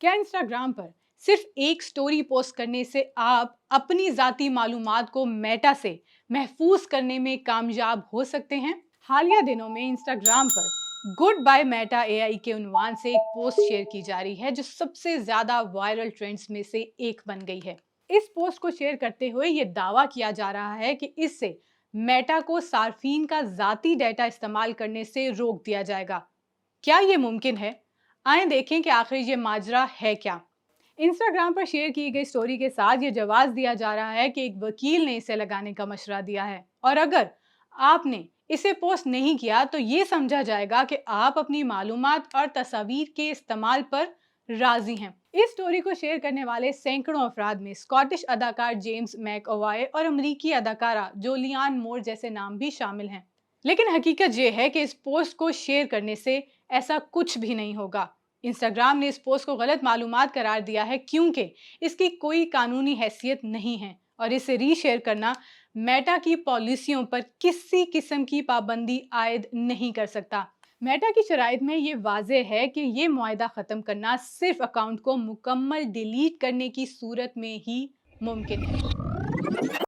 क्या इंस्टाग्राम पर सिर्फ एक स्टोरी पोस्ट करने से आप अपनी ज़ाती मालूमात को मेटा से महफूज करने में कामयाब हो सकते हैं? हालिया दिनों में इंस्टाग्राम पर गुड बाय मेटा एआई के उन्वान से एक पोस्ट शेयर की जा रही है जो सबसे ज़्यादा वायरल ट्रेंड्स में से एक बन गई है। इस पोस्ट को शेयर करते हुए ये दावा किया जा रहा है कि इससे मेटा को सार्फिन का ज़ाती डेटा इस्तेमाल करने से रोक दिया जाएगा। क्या ये मुमकिन है? आइए देखें कि आखिर ये माजरा है क्या। इंस्टाग्राम पर शेयर की गई स्टोरी के साथ ये जवाब दिया जा रहा है कि एक वकील ने इसे लगाने का मशवरा दिया है और अगर आपने इसे पोस्ट नहीं किया तो ये समझा जाएगा कि आप अपनी मालूमात और तस्वीर के इस्तेमाल पर राजी हैं। इस स्टोरी को शेयर करने वाले सैकड़ों अफराद में स्कॉटिश अदाकार जेम्स मैकओवाय और अमरीकी अदाकारा जोलियान मोर जैसे नाम भी शामिल हैं। लेकिन हकीकत यह है कि इस पोस्ट को शेयर करने से ऐसा कुछ भी नहीं होगा। इंस्टाग्राम ने इस पोस्ट को गलत मालूमात करार दिया है क्योंकि इसकी कोई कानूनी हैसियत नहीं है और इसे रीशेयर करना मेटा की पॉलिसियों पर किसी किस्म की पाबंदी आयद नहीं कर सकता। मेटा की शराइत में ये वाज़ेह है कि ये मुआहदा ख़त्म करना सिर्फ अकाउंट को मुकम्मल डिलीट करने की सूरत में ही मुमकिन है।